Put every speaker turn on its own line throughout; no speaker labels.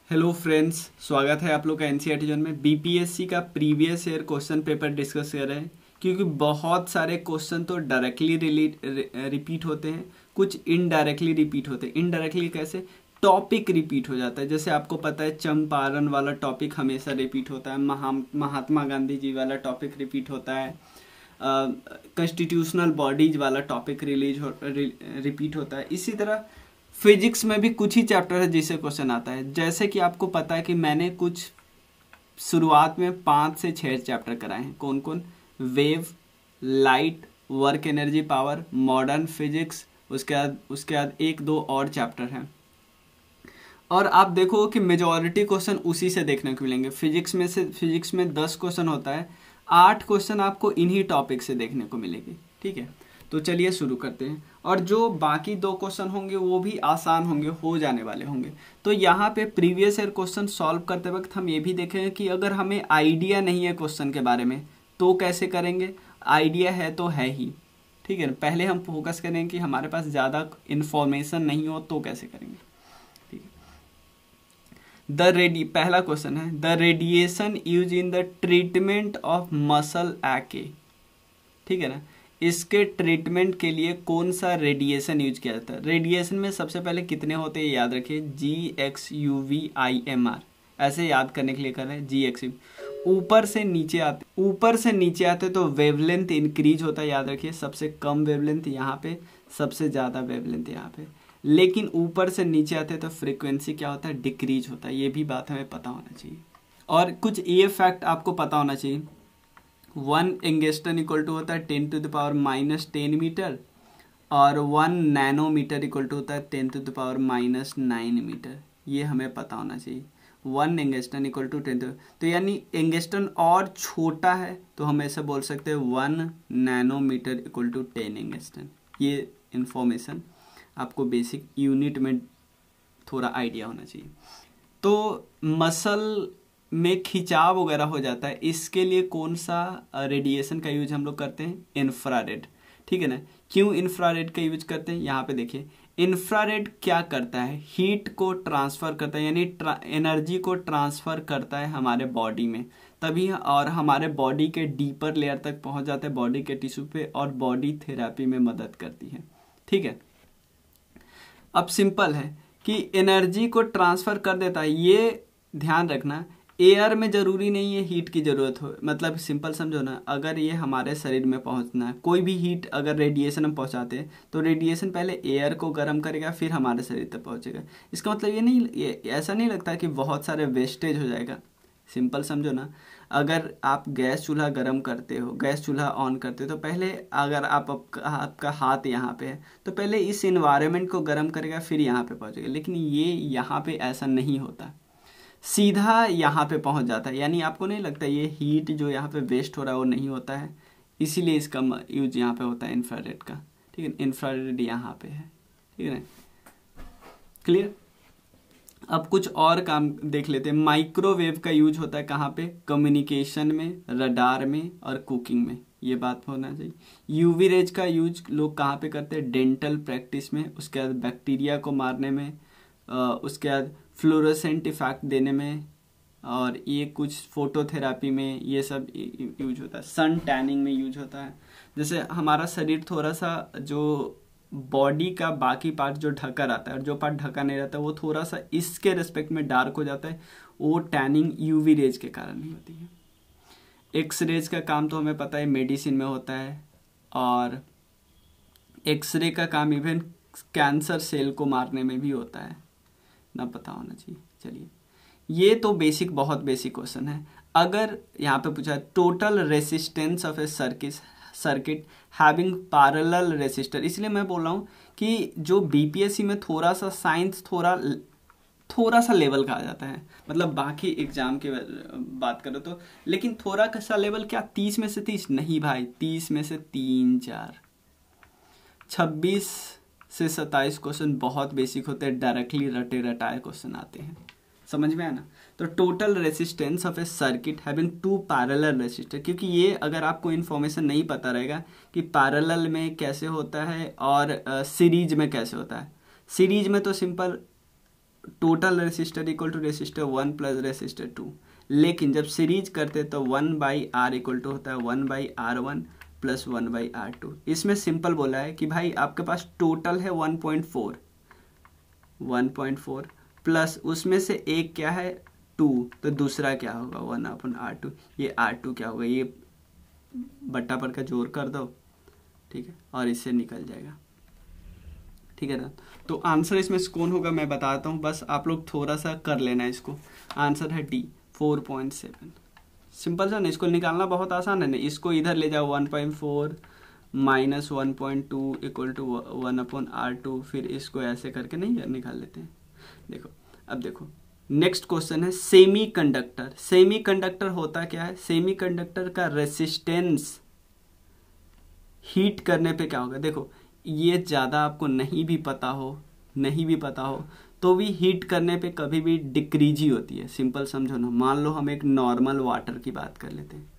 Hello friends, स्वागत है आप लोग का एनसीईआरटी जोन में। बीपीएससी का previous year question paper discuss कर रहे हैं, क्योंकि बहुत सारे क्वेश्चन तो डायरेक्टली रिपीट होते हैं, कुछ इनडायरेक्टली रिपीट होते हैं। इनडायरेक्टली कैसे? टॉपिक रिपीट हो जाता है। जैसे आपको पता है चंपारण वाला टॉपिक हमेशा रिपीट होता है, महात्मा गांधी जी वाला टॉपिक रिपीट होता है, कॉन्स्टिट्यूशनल बॉडीज वाला टॉपिक रिपीट होता है। इसी तरह फिजिक्स में भी कुछ ही चैप्टर है जिसे क्वेश्चन आता है। जैसे कि आपको पता है कि मैंने कुछ शुरुआत में 5 से 6 चैप्टर कराए हैं। कौन कौन? Wave, light, work energy power, modern physics, उसके बाद 1-2 और चैप्टर हैं। और आप देखो कि मेजॉरिटी क्वेश्चन उसी से देखने को मिलेंगे। फिजिक्स में 10 क्वेश्चन होता है, 8 क्वेश्चन आपको इन्हीं टॉपिक से देखने को मिलेंगे। ठीक है, तो चलिए शुरू करते हैं। और जो बाकी 2 क्वेश्चन होंगे वो भी आसान होंगे, हो जाने वाले होंगे। तो यहाँ पे प्रीवियस ईयर क्वेश्चन सॉल्व करते वक्त हम ये भी देखेंगे कि अगर हमें आइडिया नहीं है क्वेश्चन के बारे में तो कैसे करेंगे। आइडिया है तो है ही, ठीक है। पहले हम फोकस करेंगे कि हमारे पास ज़्यादा इन्फॉर्मेशन नहीं हो तो कैसे करेंगे। ठीक है, पहला क्वेश्चन है the radiation use in the treatment of muscle acne. ठीक है ना, इसके ट्रीटमेंट के लिए कौन सा रेडिएशन यूज किया जाता है। रेडिएशन में सबसे पहले कितने होते हैं याद रखिए, GXUV-IMR, ऐसे याद करने के लिए कर रहे हैं। GXUV ऊपर से नीचे आते तो वेवलेंथ इंक्रीज होता है, याद रखिए। सबसे कम वेवलेंथ यहाँ पे, सबसे ज़्यादा वेवलेंथ यहाँ पे। लेकिन ऊपर से नीचे आते तो फ्रीक्वेंसी क्या होता है, डिक्रीज होता है। ये भी बात हमें पता होना चाहिए। और कुछ ये फैक्ट आपको पता होना चाहिए। 1 एंगस्ट्रॉन इक्वल टू होता है 10⁻⁻10 मीटर, और 1 नैनोमीटर इक्वल टू होता है 10⁻⁹ मीटर। ये हमें पता होना चाहिए। 1 एंगस्ट्रॉन इक्वल टू 10, तो यानी एंगस्ट्रॉन और छोटा है तो हम ऐसे बोल सकते हैं 1 नैनोमीटर इक्वल टू 10 एंगस्ट्रॉन। ये इंफॉर्मेशन आपको बेसिक यूनिट में थोड़ा आइडिया होना चाहिए। तो मसल में खिंचाव वगैरह हो जाता है, इसके लिए कौन सा रेडिएशन का यूज हम लोग करते हैं? इंफ्रारेड। ठीक है ना। क्यों इंफ्रारेड का यूज करते हैं? यहाँ पे देखिए, इंफ्रारेड क्या करता है, हीट को ट्रांसफर करता है, यानी एनर्जी को ट्रांसफर करता है हमारे बॉडी में, तभी और हमारे बॉडी के डीपर लेयर तक पहुंच जाते हैं, बॉडी के टिश्यू पे, और बॉडी थेरेपी में मदद करती है। ठीक है, अब सिंपल है कि एनर्जी को ट्रांसफर कर देता है। ये ध्यान रखना, एयर में जरूरी नहीं है हीट की जरूरत हो। मतलब सिंपल समझो ना, अगर ये हमारे शरीर में पहुंचना है, कोई भी हीट अगर रेडिएशन हम पहुंचाते हैं तो रेडिएशन पहले एयर को गर्म करेगा, फिर हमारे शरीर तक पहुंचेगा। इसका मतलब ऐसा नहीं लगता कि बहुत सारे वेस्टेज हो जाएगा। सिंपल समझो ना, अगर आप गैस चूल्हा गर्म करते हो, गैस चूल्हा ऑन करते हो, तो पहले अगर आपका हाथ यहाँ पे है तो पहले इस इन्वायरमेंट को गर्म करेगा, फिर यहाँ पे पहुंचेगा। लेकिन ये यहाँ पे ऐसा नहीं होता, सीधा यहाँ पे पहुँच जाता है। यानी आपको नहीं लगता ये हीट जो यहाँ पे वेस्ट हो रहा है वो नहीं होता है, इसीलिए इसका यूज यहाँ पे होता है इंफ्रारेड का। ठीक है, इंफ्रारेड यहाँ पे है। ठीक है ना, क्लियर। अब कुछ और काम देख लेते हैं। माइक्रोवेव का यूज होता है कहाँ पे? कम्युनिकेशन में, रडार में और कुकिंग में, ये बात होना चाहिए। यूवी रेज का यूज लोग कहाँ पे करते हैं? डेंटल प्रैक्टिस में, उसके बाद बैक्टीरिया को मारने में, उसके बाद फ्लोरोसेंट इफेक्ट देने में, और ये कुछ फोटोथेरापी में, ये सब यूज होता है। सन टैनिंग में यूज होता है। जैसे हमारा शरीर थोड़ा सा, जो बॉडी का बाकी पार्ट जो ढका रहता है और जो पार्ट ढका नहीं रहता है, वो थोड़ा सा इसके रिस्पेक्ट में डार्क हो जाता है, वो टैनिंग यूवी रेज के कारण ही होती है। एक्स रेज का काम तो हमें पता है मेडिसिन में होता है, और एक्सरे का काम इवन कैंसर सेल को मारने में भी होता है, ना पता होना चाहिए। चलिए, ये तो बेसिक, बहुत बेसिक क्वेश्चन है। अगर यहाँ पे पूछा है total resistance of A circuit having parallel resistor, इसलिए मैं बोल रहा हूँ कि जो बीपीएससी में थोड़ा सा साइंस थोड़ा सा लेवल का आ जाता है, मतलब बाकी एग्जाम के बात करो तो, लेकिन थोड़ा सा लेवल क्या 30 में से 30 नहीं भाई, 30 में से 3-4, 26 से 27 क्वेश्चन बहुत बेसिक होते हैं, डायरेक्टली रटाए क्वेश्चन आते हैं, समझ में आया ना। तो total resistance of A circuit having 2 parallel resistor, क्योंकि ये अगर आपको इन्फॉर्मेशन नहीं पता रहेगा कि पैरेलल में कैसे होता है और सीरीज में कैसे होता है। सीरीज में तो simple total resistor equal to resistor 1 plus resistor 2, लेकिन जब सीरीज करते तो 1/R इक्वल टू होता है 1/R1 प्लस 1/R2। इसमें सिंपल बोला है कि भाई आपके पास टोटल है 1.4 प्लस उसमें से एक क्या है 2, तो दूसरा क्या होगा 1/R2। ये R2 क्या होगा, ये बट्टा पर का जोड़ कर दो, ठीक है, और इससे निकल जाएगा, ठीक है ना। तो आंसर इसमें कौन होगा मैं बताता हूँ, बस आप लोग थोड़ा सा कर लेना इसको। आंसर है डी 4.7। सिंपल सा ना, इसको निकालना बहुत आसान है ना। इसको इधर ले जाओ 1.4 माइनस 1.2 इक्वल टू 1/R2, फिर इसको ऐसे करके नहीं निकाल लेते हैं। देखो अब देखो नेक्स्ट क्वेश्चन है सेमी कंडक्टर। सेमी कंडक्टर होता क्या है, सेमी कंडक्टर का रेसिस्टेंस हीट करने पे क्या होगा। देखो ये ज़्यादा आपको नहीं भी पता हो तो भी हीट करने पे कभी भी डिक्रीज ही होती है। सिंपल समझो ना, मान लो हम एक नॉर्मल वाटर की बात कर लेते हैं,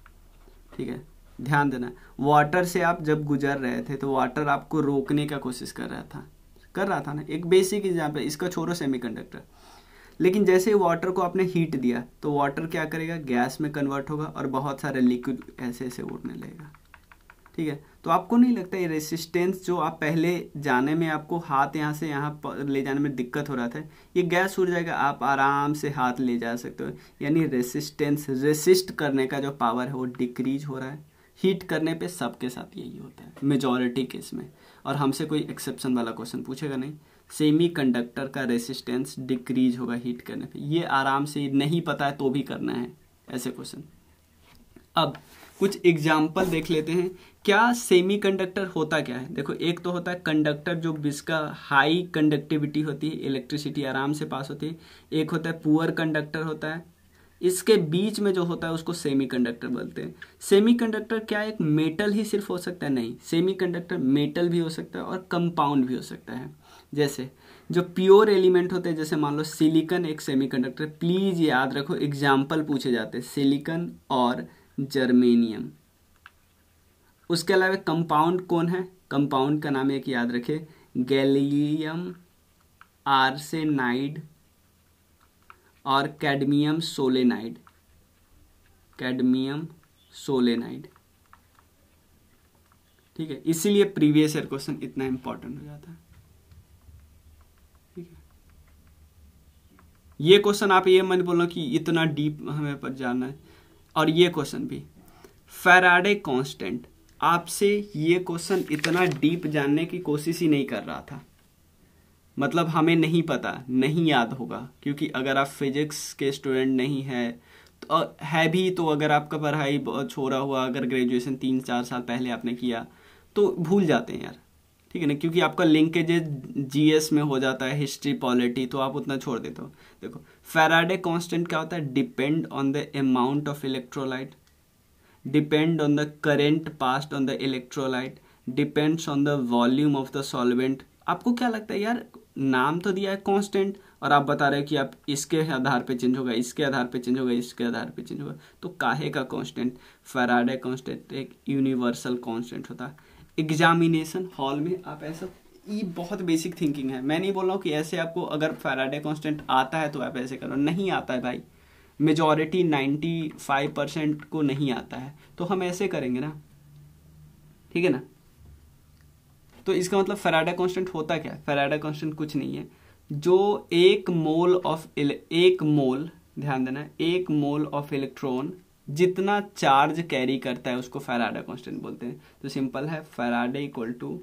ठीक है, ध्यान देना। वाटर से आप जब गुजर रहे थे तो वाटर आपको रोकने का कोशिश कर रहा था ना। एक बेसिक एग्जाम्पल, इसका छोड़ो सेमीकंडक्टर। लेकिन जैसे ही वाटर को आपने हीट दिया तो वाटर क्या करेगा, गैस में कन्वर्ट होगा और बहुत सारे लिक्विड ऐसे ऐसे उड़ने लगेगा, ठीक है। तो आपको नहीं लगता ये रेसिस्टेंस जो आप पहले जाने में आपको हाथ यहाँ से यहाँ ले जाने में दिक्कत हो रहा था, ये गैस उड़ जाएगा, आप आराम से हाथ ले जा सकते हो। यानी रेसिस्टेंस, रेसिस्ट करने का जो पावर है वो डिक्रीज हो रहा है। हीट करने पे सबके साथ यही होता है मेजॉरिटी केस में, और हमसे कोई एक्सेप्शन वाला क्वेश्चन पूछेगा नहीं। सेमी कंडक्टर का रेसिस्टेंस डिक्रीज होगा हीट करने पे, ये आराम से नहीं पता है तो भी करना है ऐसे क्वेश्चन। अब कुछ एग्जाम्पल देख लेते हैं। क्या सेमीकंडक्टर होता क्या है, देखो एक तो होता है कंडक्टर जो जिसका हाई कंडक्टिविटी होती है, इलेक्ट्रिसिटी आराम से पास होती है। एक होता है पुअर कंडक्टर होता है, इसके बीच में जो होता है उसको सेमीकंडक्टर बोलते हैं। सेमीकंडक्टर क्या एक मेटल ही सिर्फ हो सकता है, नहीं, सेमीकंडक्टर मेटल भी हो सकता है और कंपाउंड भी हो सकता है। जैसे जो प्योर एलिमेंट होते हैं, जैसे मान लो सिलिकॉन एक सेमीकंडक्टर, प्लीज याद रखो एग्जाम्पल पूछे जाते हैं, सिलिकॉन और जर्मेनियम। उसके अलावा कंपाउंड कौन है, कंपाउंड का नाम एक याद रखे, गैलियम आर्सेनाइड और कैडमियम सोलेनाइड, ठीक है। इसीलिए प्रीवियस ईयर क्वेश्चन इतना इंपॉर्टेंट हो जाता है, ठीक है। ये क्वेश्चन आप ये मत बोलो कि इतना डीप हमें पर जाना है। और ये क्वेश्चन भी फैराडे कांस्टेंट, आपसे ये क्वेश्चन इतना डीप जानने की कोशिश ही नहीं कर रहा था, मतलब हमें नहीं पता, नहीं याद होगा, क्योंकि अगर आप फिजिक्स के स्टूडेंट नहीं है तो है भी, तो अगर आपका पढ़ाई बहुत छोड़ा हुआ, अगर ग्रेजुएशन 3-4 साल पहले आपने किया तो भूल जाते हैं यार, ठीक है ना, क्योंकि आपका लिंकेज जीएस में हो जाता है, हिस्ट्री पॉलिटी, तो आप उतना छोड़ देते हो। देखो फैराडे कांस्टेंट क्या होता है, depend on the amount of electrolyte, depend on the current passed on the electrolyte, depends on the volume of the solvent. आपको क्या लगता है यार, नाम तो दिया है कांस्टेंट और आप बता रहे हो कि आप इसके आधार पे चेंज होगा, इसके आधार पे चेंज होगा, इसके आधार पे चेंज होगा, तो काहे का कांस्टेंट। फैराडे कांस्टेंट एक यूनिवर्सल कांस्टेंट होता है। एग्जामिनेशन हॉल में आप ऐसा, ये बहुत बेसिक थिंकिंग है, मैं नहीं बोल रहा हूँ कि ऐसे आपको अगर फैराडे कांस्टेंट आता है तो आप ऐसे करो, नहीं आता है भाई, मेजॉरिटी 95% को नहीं आता है, तो हम ऐसे करेंगे ना, ठीक है ना। तो इसका मतलब फैराडे कांस्टेंट होता क्या है, फैराडे कांस्टेंट कुछ नहीं है, जो एक मोल ध्यान देना, एक मोल ऑफ इलेक्ट्रॉन जितना चार्ज कैरी करता है उसको फैराडे कांस्टेंट बोलते हैं। तो सिंपल है, फैराडे इक्वल टू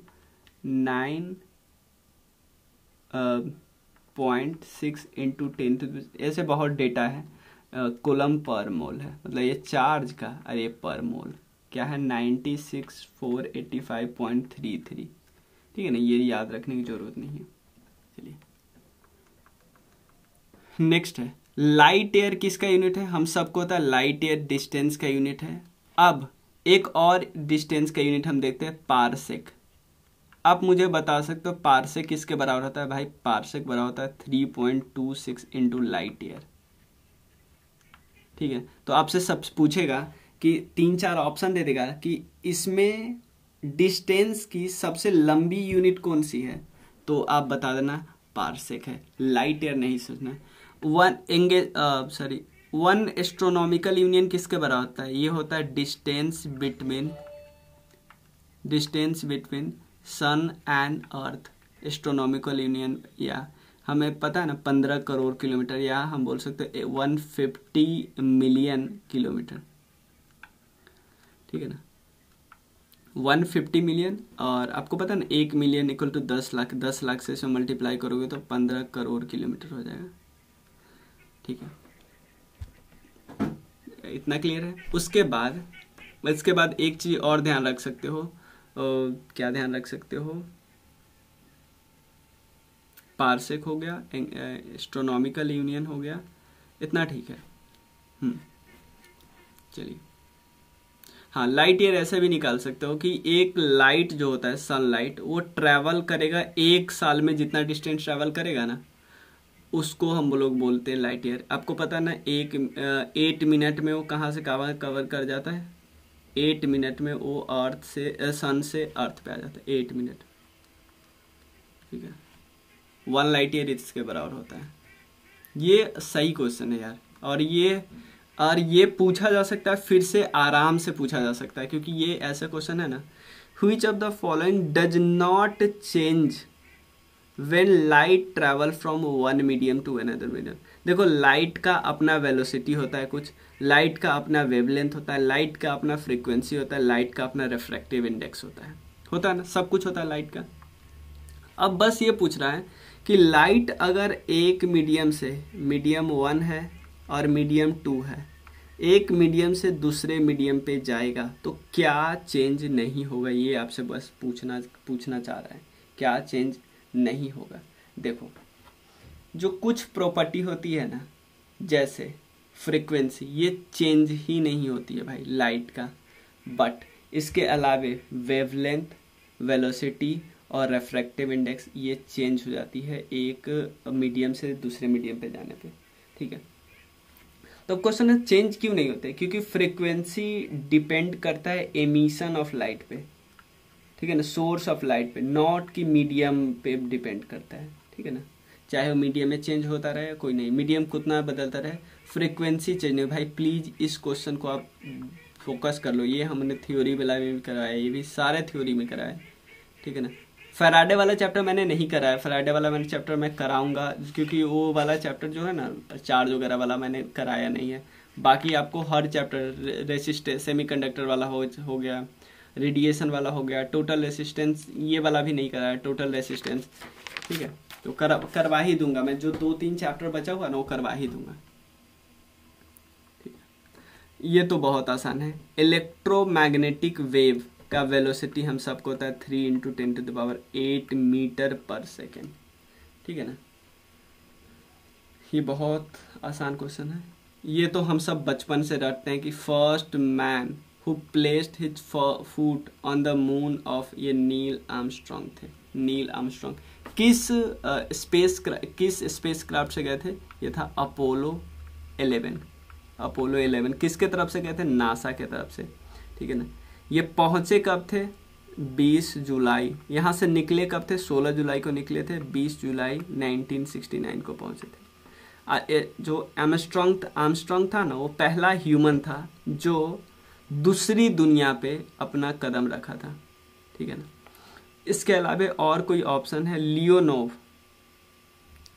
9.6 इंटू 10, ऐसे बहुत डेटा है, कूलम पर मोल है, मतलब ये चार्ज का, अरे पर मोल क्या है 96,485.33, ठीक है ना, ये याद रखने की जरूरत नहीं है। चलिए नेक्स्ट है लाइट ईयर, किसका यूनिट है, हम सबको पता है लाइट ईयर डिस्टेंस का यूनिट है। अब एक और डिस्टेंस का यूनिट हम देखते हैं, पारसेक। आप मुझे बता सकते हो पारसेक किसके बराबर होता है, भाई पारसेक बराबर होता है 3.26 इंटू लाइट ईयर, ठीक है। तो आपसे सब पूछेगा कि 3-4 ऑप्शन दे देगा कि इसमें डिस्टेंस की सबसे लंबी यूनिट कौन सी है, तो आप बता देना पारसेक है, लाइट ईयर नहीं सोचना है। वन एस्ट्रोनॉमिकल यूनियन किसके बराबर होता है? ये होता है distance between sun and earth. Astronomical union, या हमें पता है ना 15 करोड़ किलोमीटर, या हम बोल सकते हैं 150 मिलियन किलोमीटर, ठीक है ना, 150 मिलियन। और आपको पता है ना 1 million equal to 10 lakh, 10 lakh से इसे मल्टीप्लाई करोगे तो 15 करोड़ किलोमीटर हो जाएगा, ठीक है। इतना क्लियर है। उसके बाद एक चीज और ध्यान रख सकते हो, क्या ध्यान रख सकते हो? पारसेक हो गया, एस्ट्रोनॉमिकल यूनियन हो गया, इतना ठीक है। चलिए, हाँ, लाइट ईयर ऐसे भी निकाल सकते हो कि एक लाइट जो होता है सनलाइट, वो ट्रैवल करेगा 1 साल में जितना डिस्टेंस ट्रैवल करेगा ना, उसको हम लोग बोलते हैं लाइट ईयर। आपको पता ना 8 मिनट में वो कहाँ से कवर कर जाता है? 8 मिनट में वो अर्थ से सन से अर्थ पे आ जाता है, 8 मिनट, ठीक है। 1 लाइट ईयर इसके बराबर होता है। ये सही क्वेश्चन है यार, और ये पूछा जा सकता है, फिर से आराम से पूछा जा सकता है, क्योंकि ये ऐसा क्वेश्चन है ना, which of the following does not change when light travel from one medium to another medium. देखो, लाइट का अपना वेलोसिटी होता है, कुछ लाइट का अपना वेवलेंथ होता है, लाइट का अपना फ्रीक्वेंसी होता है, लाइट का अपना रिफ्रैक्टिव इंडेक्स होता है ना, सब कुछ होता है लाइट का। अब बस ये पूछ रहा है कि लाइट अगर एक मीडियम से, मीडियम 1 है और मीडियम 2 है, एक मीडियम से दूसरे मीडियम पे जाएगा तो क्या चेंज नहीं होगा? ये आपसे बस पूछना चाह रहा है, क्या चेंज नहीं होगा? देखो, जो कुछ प्रॉपर्टी होती है ना, जैसे फ्रीक्वेंसी, ये चेंज ही नहीं होती है भाई लाइट का, बट इसके अलावे वेवलेंथ, वेलोसिटी और रिफ्रैक्टिव इंडेक्स ये चेंज हो जाती है एक मीडियम से दूसरे मीडियम पे जाने पे, ठीक है। तो क्वेश्चन है चेंज क्यों नहीं होते? क्योंकि फ्रीक्वेंसी डिपेंड करता है एमिशन ऑफ लाइट पे, ठीक है ना, सोर्स ऑफ लाइट पे, नॉट कि मीडियम पे डिपेंड करता है, ठीक है ना। चाहे वो मीडियम में चेंज होता रहे, कोई नहीं, मीडियम कितना बदलता रहे, फ्रीक्वेंसी चेंज नहीं। भाई प्लीज इस क्वेश्चन को आप फोकस कर लो, ये हमने थ्योरी वाला में भी कराया, ये भी सारे थ्योरी में कराया, ठीक है ना। फैराडे वाला चैप्टर मैंने नहीं कराया, फैराडे वाला मैंने चैप्टर मैं कराऊंगा, क्योंकि वो वाला चैप्टर जो है ना चार्ज वगैरह वाला मैंने कराया नहीं है। बाकी आपको हर चैप्टर, रेसिस्टेंस, सेमीकंडक्टर वाला हो गया, रेडिएशन वाला हो गया, टोटल रेसिस्टेंस, ये वाला भी नहीं कराया, टोटल रेसिस्टेंस, ठीक है। तो करवा ही दूंगा मैं, जो 2-3 चैप्टर बचा हुआ ना वो करवा ही दूंगा, ठीक है। ये तो बहुत आसान है। इलेक्ट्रोमैग्नेटिक वेव का वेलोसिटी हम सबको होता है 3 × 10⁸ मीटर पर सेकेंड, ठीक है ना। ये बहुत आसान क्वेश्चन है। ये तो हम सब बचपन से रटते हैं कि first man who placed his foot on the moon of, ये नील आर्मस्ट्रॉन्ग थे। नील आर्मस्ट्रॉन्ग किस स्पेस क्राफ्ट से गए थे? ये था अपोलो 11। अपोलो 11 किसके तरफ से गए थे? नासा के तरफ से, ठीक है ना। ये पहुंचे कब थे? 20 जुलाई। यहाँ से निकले कब थे? 16 जुलाई को निकले थे, 20 जुलाई 1969 को पहुंचे थे। जो आर्मस्ट्रॉन्ग था ना, वो पहला ह्यूमन था जो दूसरी दुनिया पे अपना कदम रखा था, ठीक है ना। इसके अलावा और कोई ऑप्शन है?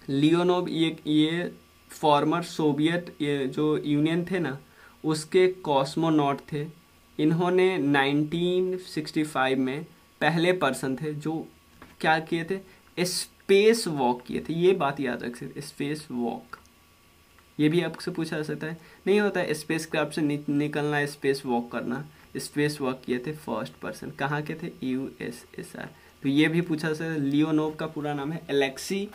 लियोनोव ये फॉर्मर सोवियत, ये जो यूनियन थे ना, उसके कॉस्मोनॉट थे। इन्होंने 1965 में पहले पर्सन थे जो क्या किए थे? स्पेस वॉक किए थे। ये बात याद रख सकते, स्पेस वॉक। ये भी आपसे पूछा जा सकता है, नहीं होता है स्पेस क्राफ्ट से निकलना, स्पेस वॉक करना। स्पेस वॉक किए थे फर्स्ट पर्सन, कहाँ के थे? USSR। तो ये भी पूछा जा सकता है। लियोनोव का पूरा नाम है एलेक्सी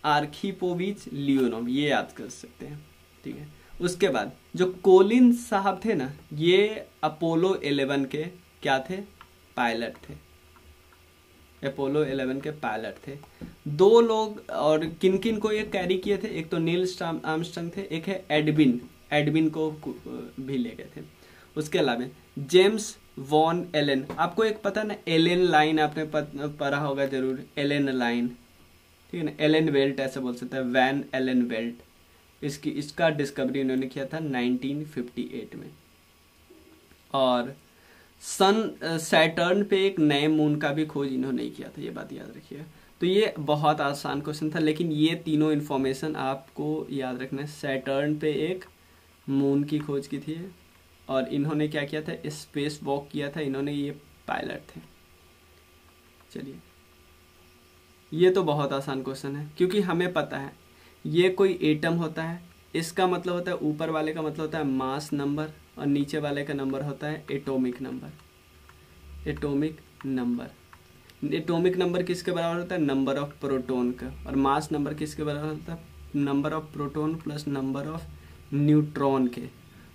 आर्खिपोविच लियोनोव, ये याद कर सकते हैं, ठीक है। उसके बाद जो कोलिन साहब थे ना, ये अपोलो 11 के क्या थे? पायलट थे। अपोलो 11 के पायलट थे। 2 लोग और किन किन को ये कैरी किए थे? एक तो नील आर्मस्ट्रॉन्ग थे, एक है एडविन को भी ले गए थे। उसके अलावा जेम्स वॉन एलन, आपको एक पता ना, एलन लाइन आपने पढ़ा होगा जरूर, एलन लाइन, ठीक है ना। एलन वेल्ट ऐसे बोल सकते हैं, वैन एलन वेल्ट, इसका डिस्कवरी इन्होंने किया था 1958 में। और सैटर्न पे एक नए मून का भी खोज इन्होंने किया था, ये बात याद रखिए। तो ये बहुत आसान क्वेश्चन था, लेकिन ये तीनों इन्फॉर्मेशन आपको याद रखना है। सैटर्न पे एक मून की खोज की थी, और इन्होंने क्या किया था, स्पेस वॉक किया था इन्होंने, ये पायलट थे। चलिए, ये तो बहुत आसान क्वेश्चन है, क्योंकि हमें पता है ये कोई एटम होता है, इसका मतलब होता है ऊपर वाले का मतलब होता है मास नंबर, और नीचे वाले का नंबर होता है atomic number. Atomic number, atomic number किसके बराबर होता है, नंबर ऑफ प्रोटॉन का। और मास नंबर किसके बराबर होता है, number of proton plus number of neutron के।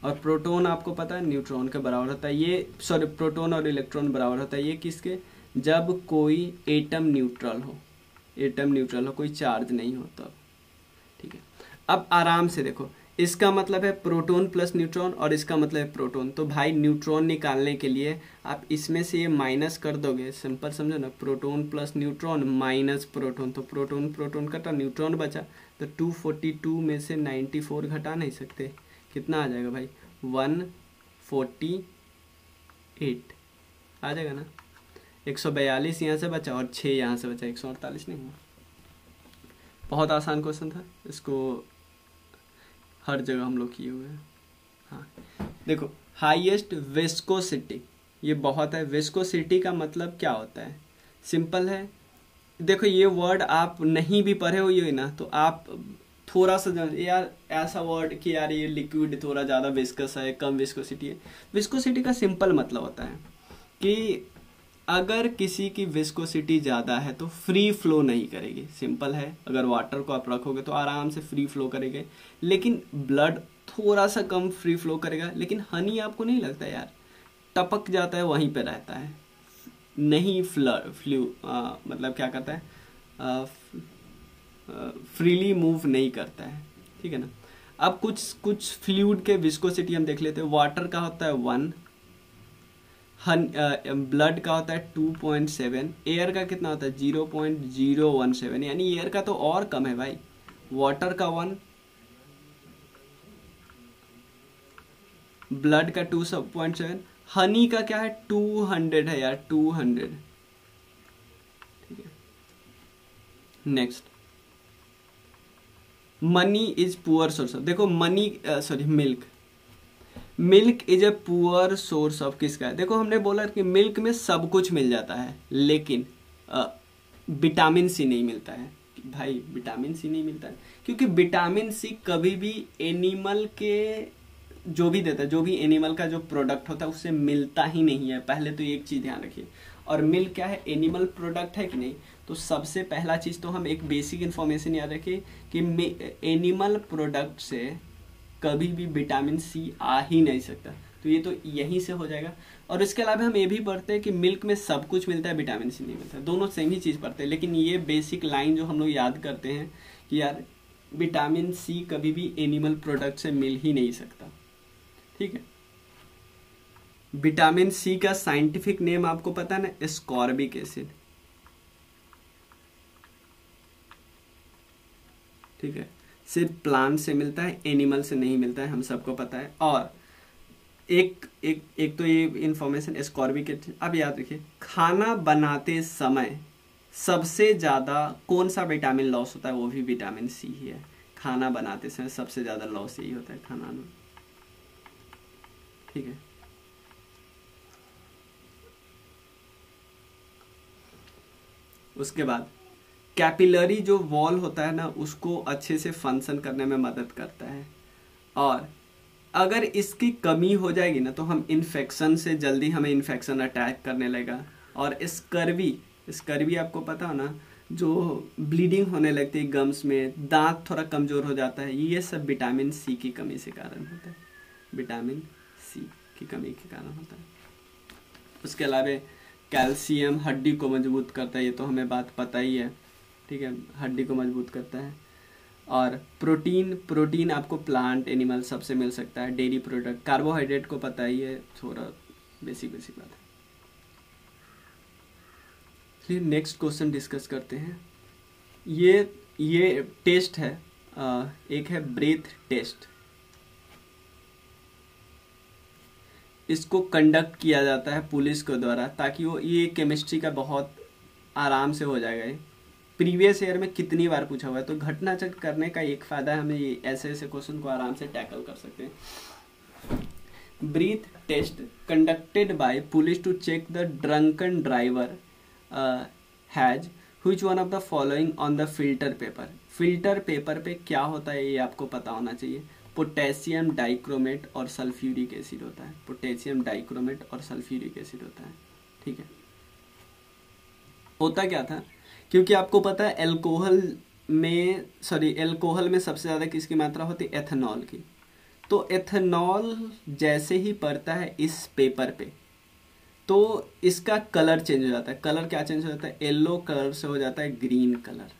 और प्रोटॉन आपको पता है न्यूट्रॉन के बराबर होता है, ये सॉरी प्रोटॉन और इलेक्ट्रॉन बराबर होता है ये किसके, जब कोई एटम न्यूट्रल हो, एटम न्यूट्रल हो, कोई चार्ज नहीं हो तब। ठीक है, अब आराम से देखो, इसका मतलब है प्रोटॉन प्लस न्यूट्रॉन, और इसका मतलब है प्रोटॉन। तो भाई न्यूट्रॉन निकालने के लिए आप इसमें से ये माइनस कर दोगे, सिंपल समझो ना, proton plus neutron minus proton, तो प्रोटॉन प्रोटॉन कटा, न्यूट्रॉन बचा। तो 242 में से 94 घटा नहीं सकते, कितना आ जाएगा भाई, 148 आ जाएगा ना। 142 यहाँ से बचा और 6 यहाँ से बचा, 148 नहीं हुआ। बहुत आसान क्वेश्चन था, इसको हर जगह हम लोग किए हुए हैं। हाँ देखो, हाईएस्ट विस्कोसिटी, ये बहुत है। विस्कोसिटी का मतलब क्या होता है, सिंपल है। देखो ये वर्ड आप नहीं भी पढ़े हो ये ना, तो आप थोड़ा सा यार ऐसा वर्ड कि यार ये लिक्विड थोड़ा ज़्यादा विस्कस है, कम विस्कोसिटी है। विस्कोसिटी का सिंपल मतलब होता है कि अगर किसी की विस्कोसिटी ज़्यादा है तो फ्री फ्लो नहीं करेगी, सिंपल है। अगर वाटर को आप रखोगे तो आराम से फ्री फ्लो करेंगे, लेकिन ब्लड थोड़ा सा कम फ्री फ्लो करेगा। लेकिन हनी आपको नहीं लगता यार, टपक जाता है वहीं पे रहता है, नहीं मतलब क्या करता है, फ्रीली मूव नहीं करता है, ठीक है ना। अब कुछ फ्लूइड के विस्कोसिटी हम देख लेते हैं। वाटर का होता है 1, ब्लड का होता है 2.7, एयर का कितना होता है 0.017, यानी एयर का तो और कम है भाई। वाटर का 1, ब्लड का 2.7, हनी का क्या है 200 है यार, 200। ठीक है, next, money is poor source of, देखो money milk is a poor source of किसका है। देखो हमने बोला कि मिल्क में सब कुछ मिल जाता है, लेकिन विटामिन सी नहीं मिलता है भाई। विटामिन सी नहीं मिलता है क्योंकि विटामिन सी कभी भी एनिमल के जो भी देता है, जो भी एनिमल का जो प्रोडक्ट होता है उससे मिलता ही नहीं है। पहले तो एक चीज ध्यान रखिए। और मिल्क क्या है, एनिमल प्रोडक्ट है कि नहीं। तो सबसे पहला चीज तो हम एक बेसिक इन्फॉर्मेशन याद रखिए कि एनिमल प्रोडक्ट से कभी भी विटामिन सी आ ही नहीं सकता। तो ये तो यहीं से हो जाएगा। और इसके अलावा हम ये भी पढ़ते हैं कि मिल्क में सब कुछ मिलता है, विटामिन सी नहीं मिलता है। दोनों सेम ही चीज पढ़ते हैं, लेकिन ये बेसिक लाइन जो हम लोग याद करते हैं कि यार विटामिन सी कभी भी एनिमल प्रोडक्ट से मिल ही नहीं सकता। ठीक है, विटामिन सी का साइंटिफिक नेम आपको पता है ना, एस्कॉर्बिक एसिड। ठीक है, सिर्फ प्लांट से मिलता है, एनिमल से नहीं मिलता है, हम सबको पता है। और एक तो ये इंफॉर्मेशन एस्कॉर्बिक एसिड। अब याद रखिए, खाना बनाते समय सबसे ज्यादा कौन सा विटामिन लॉस होता है, वो भी विटामिन सी ही है। खाना बनाते समय सबसे ज्यादा लॉस यही होता है खाना में। ठीक है, उसके बाद कैपिलरी जो वॉल होता है ना, उसको अच्छे से फंक्शन करने में मदद करता है। और अगर इसकी कमी हो जाएगी ना, तो हम इन्फेक्शन से जल्दी हमें इन्फेक्शन अटैक करने लगेगा। और स्कर्वी आपको पता हो ना, जो ब्लीडिंग होने लगती है गम्स में, दांत थोड़ा कमजोर हो जाता है, ये सब विटामिन सी की कमी से कारण होता है। विटामिन सी की कमी के कारण होता है। उसके अलावा कैल्शियम हड्डी को मजबूत करता है, ये तो हमें बात पता ही है। ठीक है, हड्डी को मजबूत करता है। और प्रोटीन आपको प्लांट एनिमल सबसे मिल सकता है, डेयरी प्रोडक्ट। कार्बोहाइड्रेट को पता ही है, थोड़ा बेसिक बात है। चलिए नेक्स्ट क्वेश्चन डिस्कस करते हैं। ये टेस्ट है, एक है ब्रीथ टेस्ट। इसको कंडक्ट किया जाता है पुलिस के द्वारा, ताकि वो, ये केमिस्ट्री का बहुत आराम से हो जाएगा। ये प्रीवियस ईयर में कितनी बार पूछा हुआ है, तो घटना चक्र करने का एक फायदा है, हमें ये ऐसे ऐसे क्वेश्चन को आराम से टैकल कर सकते हैं। Breath test conducted by police to check the drunken driver has which one of the following on the filter paper. Filter paper पे क्या होता है ये आपको पता होना चाहिए। पोटेशियम डाइक्रोमेट और सल्फ्यूरिक एसिड होता है। पोटेशियम डाइक्रोमेट और सल्फ्यूरिक एसिड होता है। ठीक है, होता क्या था, क्योंकि आपको पता है एल्कोहल में सबसे ज़्यादा किसकी मात्रा होती है, एथेनॉल की। तो एथेनॉल जैसे ही पड़ता है इस पेपर पे, तो इसका कलर चेंज हो जाता है। कलर क्या चेंज हो जाता है, येलो कलर से हो जाता है ग्रीन कलर।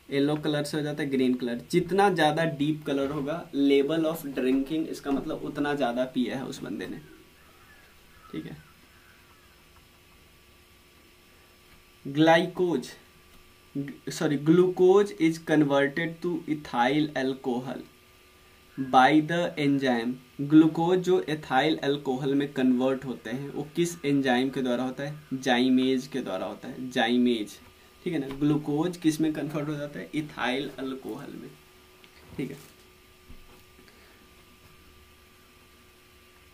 येलो कलर से हो जाता है ग्रीन कलर। जितना ज़्यादा डीप कलर होगा, लेवल ऑफ ड्रिंकिंग, इसका मतलब उतना ज़्यादा पिया है उस बंदे ने। ठीक है, glucose is converted two ethyl alcohol by the enzyme. Glucose जो एथाइल अल्कोहल में कन्वर्ट होते हैं वो किस एंजाइम के द्वारा होता है, जाइमेज के द्वारा होता है, जाइमेज। ठीक है ना, ग्लूकोज किस में कन्वर्ट हो जाता है, इथाइल अल्कोहल में। ठीक है,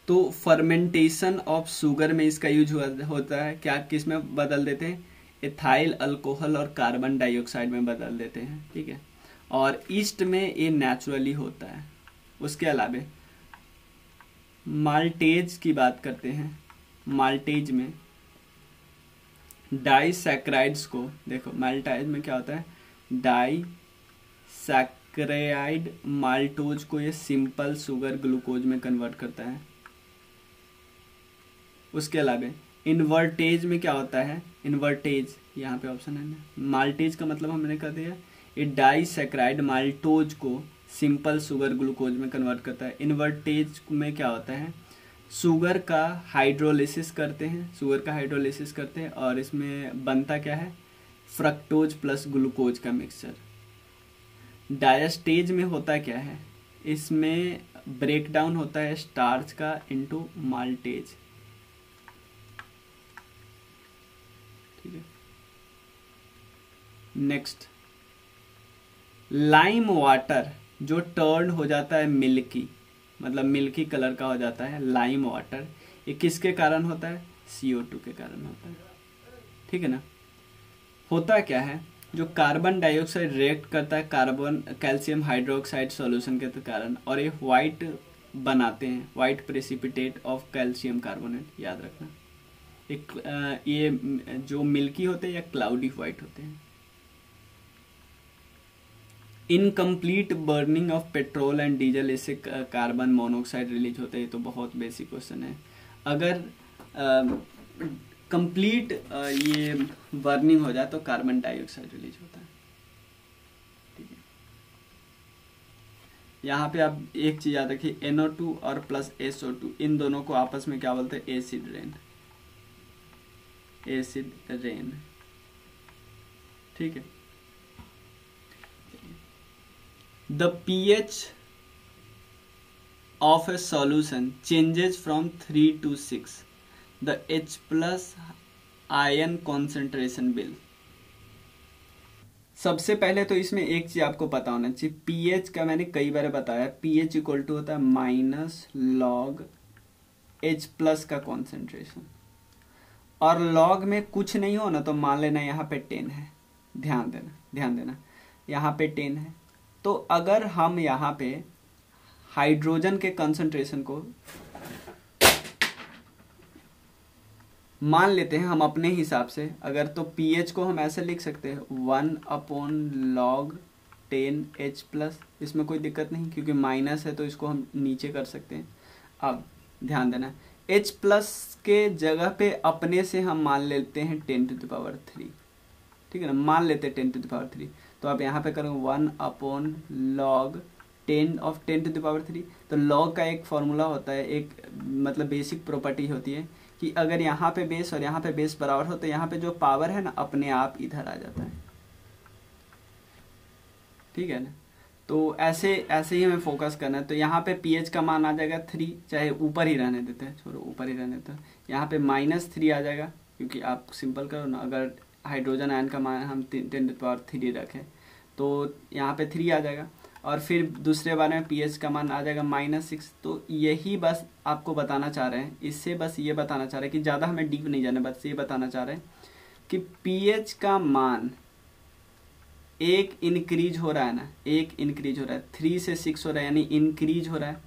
तो फर्मेंटेशन ऑफ शुगर में इसका यूज होता है। क्या किस में बदल देते हैं, इथाइल अल्कोहल और कार्बन डाइऑक्साइड में बदल देते हैं। ठीक है, और ईस्ट में ये नेचुरली होता है। उसके अलावा माल्टेज की बात करते हैं। माल्टेज में डाइसैक्राइड्स को देखो, माल्टेज में क्या होता है, डाइसैक्राइड माल्टोज को ये सिंपल शुगर ग्लूकोज में कन्वर्ट करता है। उसके अलावा इन्वर्टेज में क्या होता है, इन्वर्टेज यहाँ पे ऑप्शन है ना, माल्टेज का मतलब हमने कर दिया, ये डाइसैक्राइड माल्टोज को सिंपल शुगर ग्लूकोज में कन्वर्ट करता है। इन्वर्टेज में क्या होता है, शुगर का हाइड्रोलिसिस करते हैं, और इसमें बनता क्या है, फ्रक्टोज प्लस ग्लूकोज का मिक्सचर। डायस्टेज में होता क्या है, इसमें ब्रेक डाउन होता है स्टार्च का इनटू माल्टेज। ठीक है, नेक्स्ट लाइम वाटर जो टर्न हो जाता है मिल्की, मतलब मिल्की कलर का हो जाता है लाइम वाटर, ये किसके कारण होता है, CO2 के कारण होता है। ठीक है ना, होता क्या है, जो कार्बन डाइऑक्साइड रिएक्ट करता है कार्बन कैल्शियम हाइड्रोक्साइड सॉल्यूशन के कारण, और ये व्हाइट बनाते हैं, white precipitate of calcium carbonate. याद रखना, एक ये जो मिल्की होते हैं या क्लाउडी व्हाइट होते हैं। Incomplete burning of petrol and diesel, इससे कार्बन मोनोऑक्साइड रिलीज होता है। ये तो बहुत बेसिक क्वेश्चन है। अगर कंप्लीट ये बर्निंग हो जाए तो कार्बन डाइऑक्साइड रिलीज होता है। ठीक है, यहाँ पे आप एक चीज याद रखिए, NO2 और प्लस SO2, इन दोनों को आपस में क्या बोलते हैं, एसिड रेन, एसिड रेन। ठीक है, The pH of a solution changes from 3 to 6. The H plus ion concentration will. सबसे पहले तो इसमें एक चीज आपको पता होना चाहिए, pH का मैंने कई बार बताया, pH इक्वल टू होता है माइनस लॉग H प्लस का कॉन्सेंट्रेशन, और लॉग में कुछ नहीं हो ना तो मान लेना यहाँ पे 10 है। ध्यान देना यहाँ पे 10 है। तो अगर हम यहाँ पे हाइड्रोजन के कंसंट्रेशन को मान लेते हैं हम अपने हिसाब से, अगर तो pH को हम ऐसे लिख सकते हैं 1/log10H प्लस, इसमें कोई दिक्कत नहीं क्योंकि माइनस है तो इसको हम नीचे कर सकते हैं। अब ध्यान देना, H प्लस के जगह पे अपने से हम मान लेते हैं 10⁻3। ठीक है ना, मान लेते हैं 10⁻3, तो आप यहाँ पे करेंगे 1/log10 ऑफ 10⁻3। तो log का एक फॉर्मूला होता है, एक मतलब बेसिक प्रॉपर्टी होती है कि अगर यहाँ पे बेस और यहाँ पे बेस बराबर हो तो यहाँ पे जो पावर है ना अपने आप इधर आ जाता है। ठीक है ना। तो ऐसे ऐसे ही हमें फोकस करना है। तो यहाँ पे pH का मान आ जाएगा 3, चाहे ऊपर ही रहने देते हैं, छोड़ो ऊपर ही रहने देते हैं। यहाँ पे -3 आ जाएगा, क्योंकि आप सिंपल करो ना, अगर हाइड्रोजन आयन का मान हम 10⁻³ रखें तो यहाँ पे 3 आ जाएगा। और फिर दूसरे बार में pH का मान आ जाएगा -6। तो यही बस आपको बताना चाह रहे हैं, इससे बस ये बताना चाह रहे हैं कि ज़्यादा हमें डीप नहीं जाना, बस ये बताना चाह रहे हैं कि pH का मान एक इंक्रीज हो रहा है ना, एक इंक्रीज हो रहा है, 3 से 6 हो रहा है, यानी इंक्रीज हो रहा है।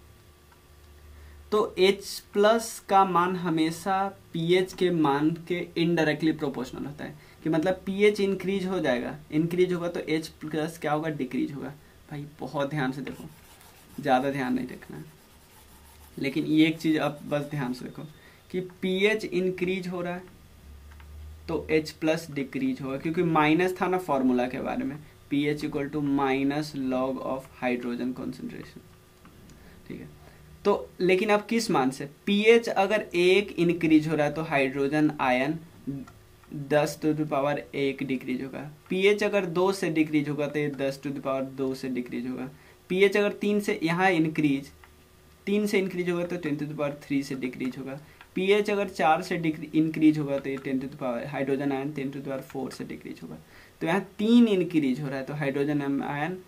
तो H+ का मान हमेशा pH के मान के इनडायरेक्टली प्रोपोर्शनल होता है, कि मतलब pH इंक्रीज हो जाएगा, इंक्रीज होगा तो H+ क्या होगा, डिक्रीज होगा। भाई बहुत ध्यान से देखो, ज़्यादा ध्यान नहीं रखना है, लेकिन ये एक चीज़ अब बस ध्यान से देखो कि pH इंक्रीज हो रहा है तो H+ डिक्रीज होगा, क्योंकि माइनस था ना फॉर्मूला के बारे में, pH = log of hydrogen concentration. ठीक है, तो लेकिन अब किस मान से, pH अगर 1 इंक्रीज हो रहा है तो हाइड्रोजन आयन 10⁻1 डिक्रीज होगा। pH अगर 2 से डिक्रीज होगा तो ये 10⁻2 से डिक्रीज होगा। pH अगर 3 से यहाँ इंक्रीज 3 से इंक्रीज होगा तो 10⁻3 से डिक्रीज होगा। pH अगर 4 से इंक्रीज होगा तो ये हाइड्रोजन आयन 10⁻4 से डिक्रीज होगा। तो यहाँ 3 इंक्रीज हो रहा है तो हाइड्रोजन आयन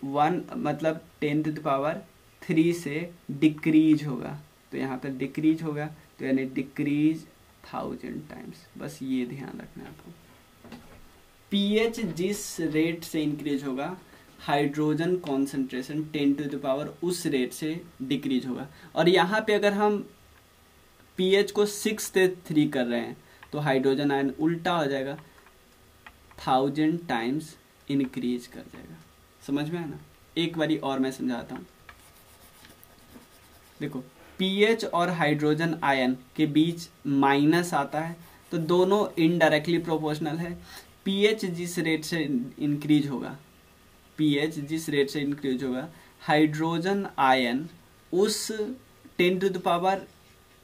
1 मतलब 10⁻3 से डिक्रीज होगा। तो यहाँ पर डिक्रीज होगा, तो यानी डिक्रीज 1000 टाइम्स। बस ये ध्यान रखना है आपको। pH जिस रेट से इंक्रीज होगा, हाइड्रोजन कॉन्सेंट्रेशन 10⁻, उस रेट से डिक्रीज होगा। और यहाँ पे अगर हम pH को 6 से 3 कर रहे हैं तो हाइड्रोजन आयन उल्टा हो जाएगा, 1000 टाइम्स इंक्रीज कर जाएगा। समझ में है ना। एक बारी और मैं समझाता हूँ। देखो, pH और हाइड्रोजन आयन के बीच माइनस आता है तो दोनों इनडायरेक्टली प्रोपोर्शनल है। pH जिस रेट से इंक्रीज होगा, pH जिस रेट से इंक्रीज होगा, हाइड्रोजन आयन उस 10⁻,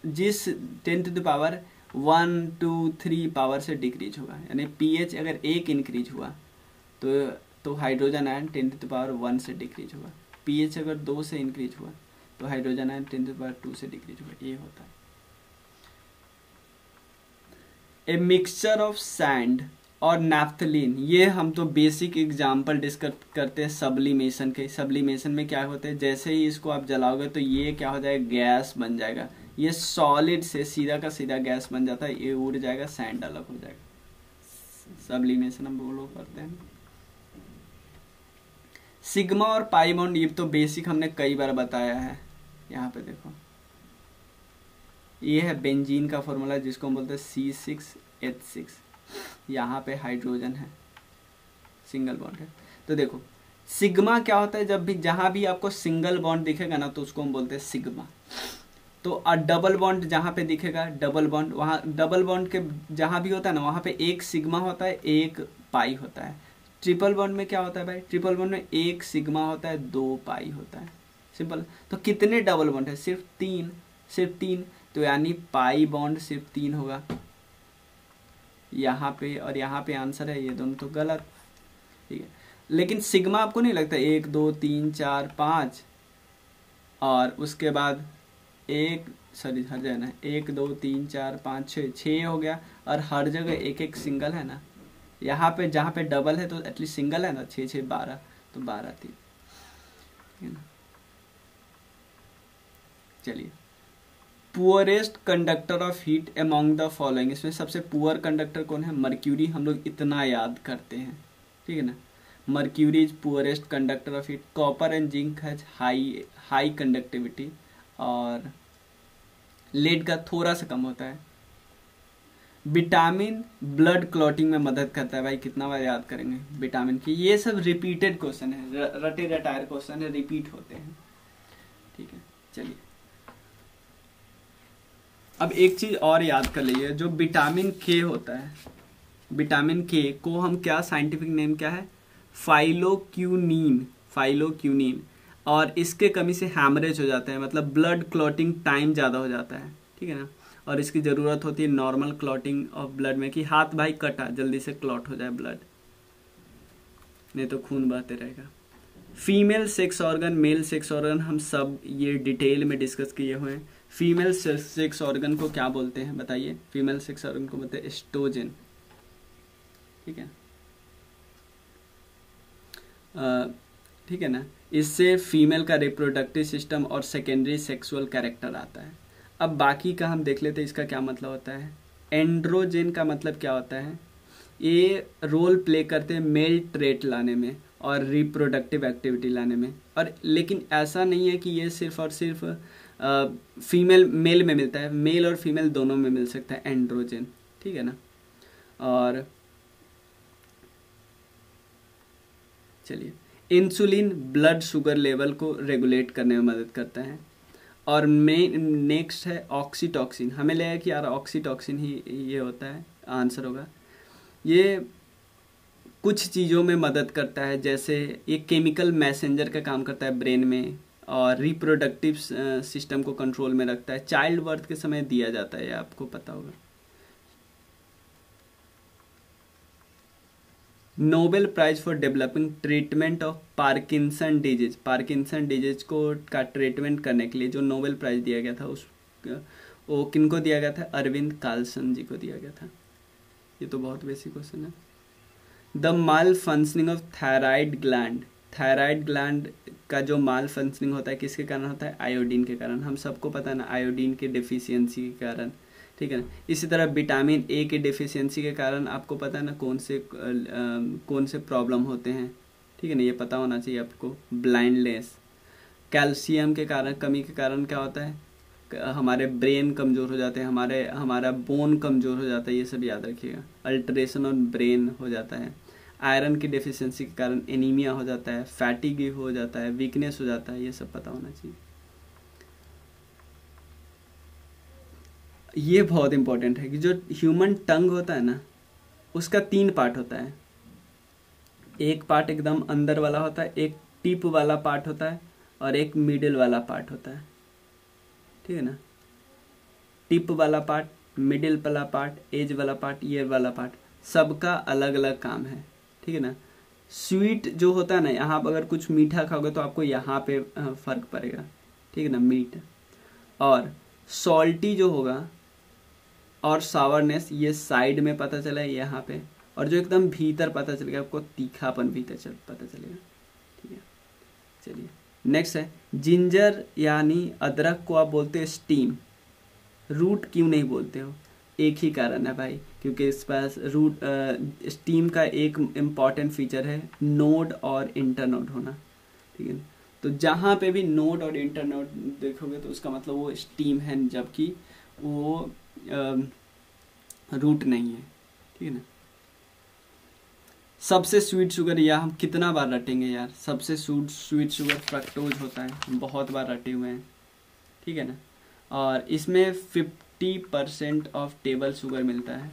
जिस 10⁻1 2 3 पावर से डिक्रीज होगा। यानी pH अगर 1 इंक्रीज हुआ तो हाइड्रोजन आयन 10⁻1 से डिक्रीज होगा। pH अगर 2 से इंक्रीज हुआ तो हाइड्रोजन आयन 10⁻2 से डिक्रीज होगा। ये होता है। ए मिक्सचर ऑफ सैंड और नैफ्थलीन, ये हम तो बेसिक एग्जाम्पल डिस्कस करते हैं सब्लिमेशन के। सब्लिमेशन में क्या होता है, जैसे ही इसको आप जलाओगे तो ये क्या हो जाएगा, गैस बन जाएगा। ये सॉलिड से सीधा का सीधा गैस बन जाता है, ये उड़ जाएगा, सैंड अलग हो जाएगा। सब्लिमेशन हम वो लोग करते हैं। सिग्मा और पाई बॉन्ड, ये तो बेसिक हमने कई बार बताया है। यहाँ पे देखो, ये है बेंजीन का फॉर्मूला जिसको हम बोलते हैं C6H6। यहाँ पे हाइड्रोजन है, सिंगल बॉन्ड है। तो देखो सिग्मा क्या होता है, जब भी जहां भी आपको सिंगल बॉन्ड दिखेगा ना तो उसको हम बोलते हैं सिग्मा। तो डबल बॉन्ड जहां पे दिखेगा, डबल बॉन्ड, वहां डबल बॉन्ड के जहां भी होता है ना वहां पे एक सिग्मा होता है, एक पाई होता है। ट्रिपल बॉन्ड में क्या होता है भाई, ट्रिपल बॉन्ड में एक सिग्मा होता है, 2 पाई होता है। सिंपल। तो कितने डबल बॉन्ड है, सिर्फ 3, सिर्फ 3। तो यानी पाई बॉन्ड सिर्फ 3 होगा यहाँ पे, और यहाँ पे आंसर है, ये दोनों तो गलत। ठीक है, लेकिन सिग्मा आपको नहीं लगता 1 2 3 4 5, और उसके बाद हर जगह ना 1 2 3 4 5 6 हो गया, और हर जगह एक एक सिंगल है ना। यहाँ पे जहाँ पे डबल है तो एटलीस्ट सिंगल है ना, 6 6 12, तो 12 3 है ना। चलिए, poorest conductor of heat among the following, इसमें सबसे पुअर कंडक्टर कौन है, मर्क्यूरी। हम लोग इतना याद करते हैं, ठीक है ना। Mercury is poorest conductor of heat. Copper and zinc has high conductivity, और लेड का थोड़ा सा कम होता है। विटामिन ब्लड क्लॉटिंग में मदद करता है। भाई कितना बार याद करेंगे विटामिन की, ये सब रिपीटेड क्वेश्चन है, रटे रटायर क्वेश्चन है, रिपीट होते हैं। ठीक है, चलिए अब एक चीज और याद कर लीजिए, जो विटामिन के होता है, विटामिन के को हम क्या, साइंटिफिक नेम क्या है, फाइलोक्यूनिन, फाइलोक्यूनिन। और इसके कमी से हैमरेज हो जाता है, मतलब ब्लड क्लॉटिंग टाइम ज़्यादा हो जाता है, ठीक है ना। और इसकी ज़रूरत होती है नॉर्मल क्लॉटिंग ऑफ ब्लड में, कि हाथ भाई कटा जल्दी से क्लॉट हो जाए ब्लड। नहीं तो खून बहते रहेगा। Female sex organ, male sex organ, हम सब ये डिटेल में डिस्कस किए हुए हैं। फीमेल सेक्स ऑर्गन को क्या बोलते हैं बताइए? फीमेल सेक्स ऑर्गन को बोलते हैं एस्ट्रोजन, ठीक है। ठीक है ना। इससे फीमेल का रिप्रोडक्टिव सिस्टम और सेकेंडरी सेक्सुअल कैरेक्टर आता है। अब बाकी का हम देख लेते हैं इसका क्या मतलब होता है। एंड्रोजन का मतलब क्या होता है? ये रोल प्ले करते हैं मेल ट्रेट लाने में और रिप्रोडक्टिव एक्टिविटी लाने में। और लेकिन ऐसा नहीं है कि ये सिर्फ और सिर्फ फीमेल मेल में मिलता है, मेल और फीमेल दोनों में मिल सकता है एंड्रोजन, ठीक है ना। और चलिए, इंसुलिन ब्लड शुगर लेवल को रेगुलेट करने में मदद करता है। और नेक्स्ट है ऑक्सीटॉक्सिन। हमें लगा कि यार ऑक्सीटॉक्सिन ही ये होता है, आंसर होगा। ये कुछ चीज़ों में मदद करता है, जैसे ये केमिकल मैसेंजर का काम करता है ब्रेन में, और रिप्रोडक्टिव सिस्टम को कंट्रोल में रखता है। चाइल्ड बर्थ के समय दिया जाता है, ये आपको पता होगा। Nobel prize for developing treatment of Parkinson disease, Parkinson disease को का ट्रीटमेंट करने के लिए जो नोबेल प्राइज दिया गया था उस वो किनको दिया गया था? अरविंद कार्लसन जी को दिया गया था। ये तो बहुत बेसिक क्वेश्चन है। The mall functioning of thyroid gland, thyroid gland का जो माल फंक्शनिंग होता है किसके कारण होता है? आयोडीन के कारण। हम सबको पता है ना, आयोडीन के डिफिशियंसी के कारण, ठीक है ना। इसी तरह विटामिन ए के डिफिशियंसी के कारण आपको पता है ना कौन से प्रॉब्लम होते हैं, ठीक है ना, ये पता होना चाहिए आपको। ब्लाइंडनेस, कैल्शियम के कारण, कमी के कारण क्या होता है? हमारे ब्रेन कमज़ोर हो जाते हैं, हमारा बोन कमज़ोर हो जाता है, ये सब याद रखिएगा। अल्ट्रेशन ऑन ब्रेन हो जाता है। आयरन की डेफिशिएंसी के कारण एनीमिया हो जाता है, फैटिग हो जाता है, वीकनेस हो जाता है, ये सब पता होना चाहिए। ये बहुत इंपॉर्टेंट है कि जो ह्यूमन टंग होता है ना, उसका 3 पार्ट होता है। एक पार्ट एकदम अंदर वाला होता है, एक टिप वाला पार्ट होता है, और एक मिडिल वाला पार्ट होता है, ठीक है ना। टिप वाला पार्ट, मिडिल वाला पार्ट, एज वाला पार्ट, ईयर वाला पार्ट, सबका अलग अलग काम है, ठीक है ना। स्वीट जो होता है ना, यहाँ पर अगर कुछ मीठा खाओगे तो आपको यहाँ पे फर्क पड़ेगा, ठीक है ना, मीठ। और सॉल्टी जो होगा और सावरनेस, ये साइड में पता चला है यहाँ पे, और जो एकदम भीतर पता चलेगा आपको, तीखापन भीतर पता चलेगा, ठीक है। चलिए नेक्स्ट है जिंजर, यानी अदरक को आप बोलते हो स्टीम, रूट क्यों नहीं बोलते हो? एक ही कारण है भाई, क्योंकि इस पास रूट स्टीम का एक इम्पॉर्टेंट फीचर है नोड और इंटरनोड होना, ठीक है। तो जहाँ पे भी नोड और इंटरनोड देखोगे तो उसका मतलब वो स्टीम है, जबकि वो रूट नहीं है, ठीक है ना। सबसे स्वीट शुगर, या हम कितना बार रटेंगे यार? सबसे स्वीट शुगर फ्रक्टोज होता है, हम बहुत बार रटे हुए हैं, ठीक है ना। और इसमें 50% ऑफ टेबल शुगर मिलता है,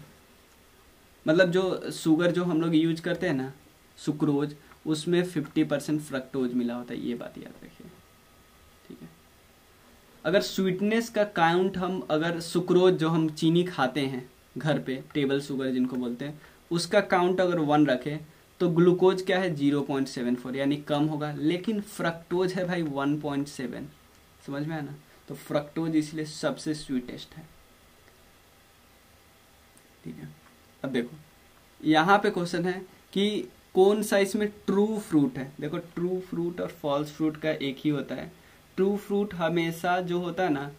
मतलब जो शुगर जो हम लोग यूज करते हैं ना, सुक्रोज, उसमें 50% फ्रक्टोज मिला होता है, ये बात याद रखिए, ठीक है। अगर स्वीटनेस का काउंट हम, अगर सुक्रोज जो हम चीनी खाते हैं घर पे, टेबल शुगर जिनको बोलते हैं, उसका काउंट अगर 1 रखे तो ग्लूकोज क्या है? 0.74, यानी कम होगा। लेकिन फ्रक्टोज है भाई 1.7, समझ में आया ना। तो फ्रक्टोज इसलिए सबसे स्वीटेस्ट है, ठीक है। अब देखो यहाँ पे क्वेश्चन है कि कौन सा इसमें ट्रू फ्रूट है। देखो ट्रू फ्रूट और फॉल्स फ्रूट का एक ही होता है। ट्रू फ्रूट हमेशा जो होता है ना,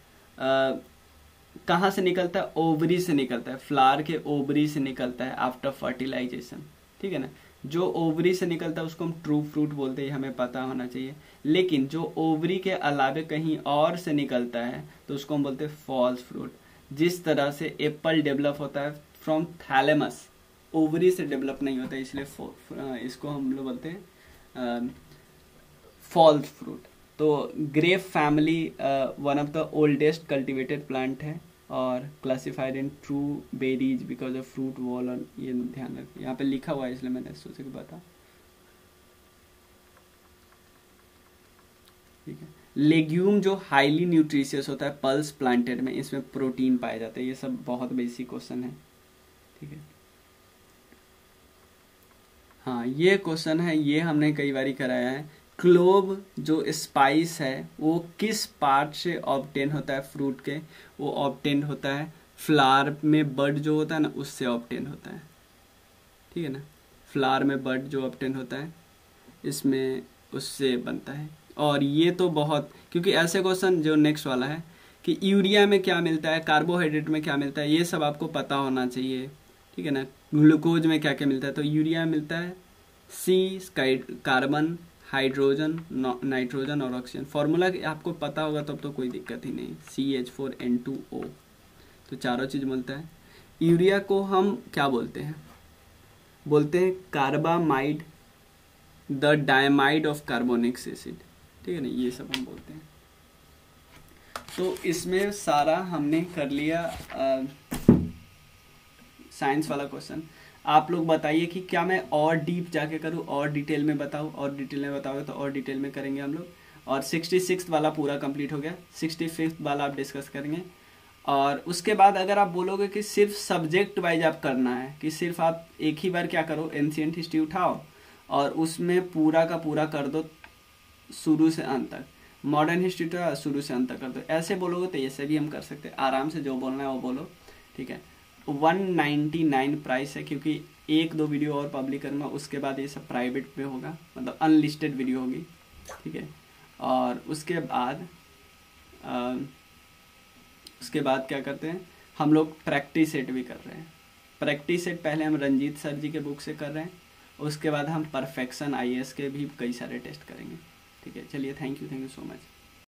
कहाँ से निकलता है? ओवरी से निकलता है, फ्लावर के ओवरी से निकलता है आफ्टर फर्टिलाइजेशन, ठीक है ना। जो ओवरी से निकलता है उसको हम ट्रू फ्रूट बोलते हैं, हमें पता होना चाहिए। लेकिन जो ओवरी के अलावे कहीं और से निकलता है तो उसको हम बोलते हैं फॉल्स फ्रूट। जिस तरह से एप्पल डेवलप होता है फ्रॉम थैलेमस, ओवरी से डेवलप नहीं होता है, इसलिए इसको हम लोग बोलते हैं फॉल्स फ्रूट। तो grape family one of the oldest cultivated plant है और classified in true berries because of fruit wall. और ये ध्यान रखिए, यहाँ पे लिखा हुआ है इसलिए मैंने सोचा कि बता, ठीक है। लेग्यूम जो हाईली न्यूट्रिशियस होता है पल्स प्लांटेड में, इसमें प्रोटीन पाए जाते हैं। ये सब बहुत बेसिक क्वेश्चन है, ठीक है। हाँ ये क्वेश्चन है, ये हमने कई बार कराया है। क्लोव जो स्पाइस है वो किस पार्ट से ऑब्टेन होता है फ्रूट के? वो ऑब्टेन होता है फ्लावर में बड जो होता है ना, उससे ऑब्टेन होता है, ठीक है ना। फ्लावर में बड जो ऑब्टेन होता है इसमें उससे बनता है। और ये तो बहुत, क्योंकि ऐसे क्वेश्चन जो नेक्स्ट वाला है कि यूरिया में क्या मिलता है, कार्बोहाइड्रेट में क्या मिलता है, ये सब आपको पता होना चाहिए, ठीक है ना। ग्लूकोज में क्या क्या मिलता है, तो यूरिया में मिलता है सी कार्बन, हाइड्रोजन, नाइट्रोजन और ऑक्सीजन। फॉर्मूला आपको पता होगा तब तो कोई दिक्कत ही नहीं, CH4N2O। तो चारों चीज मिलता है। यूरिया को हम क्या बोलते हैं? बोलते हैं carbamide, the diamide of carbonic acid, ठीक है ना, ये सब हम बोलते हैं। तो इसमें सारा हमने कर लिया साइंस वाला क्वेश्चन। आप लोग बताइए कि क्या मैं और डीप जाके करूँ, और डिटेल में बताऊँ? और डिटेल में बताओगे तो और डिटेल में करेंगे हम लोग। और 66 वाला पूरा कंप्लीट हो गया, 65 वाला आप डिस्कस करेंगे। और उसके बाद अगर आप बोलोगे कि सिर्फ सब्जेक्ट वाइज आप करना है, कि सिर्फ आप एक ही बार क्या करो, एंशिएंट हिस्ट्री उठाओ और उसमें पूरा का पूरा कर दो शुरू से अंत तक, मॉडर्न हिस्ट्री तो शुरू से अंत तक कर दो, ऐसे बोलोगे तो ऐसे भी हम कर सकते हैं। आराम से जो बोलना है वो बोलो, ठीक है। 199 प्राइस है, क्योंकि 1-2 वीडियो और पब्लिक करूँगा, उसके बाद ये सब प्राइवेट पे होगा, मतलब अनलिस्टेड वीडियो होगी, ठीक है। और उसके बाद क्या करते हैं हम लोग, प्रैक्टिस सेट भी कर रहे हैं। प्रैक्टिस सेट पहले हम रंजीत सर जी के बुक से कर रहे हैं, उसके बाद हम परफेक्शन IAS के भी कई सारे टेस्ट करेंगे, ठीक है। चलिए, थैंक यू सो मच।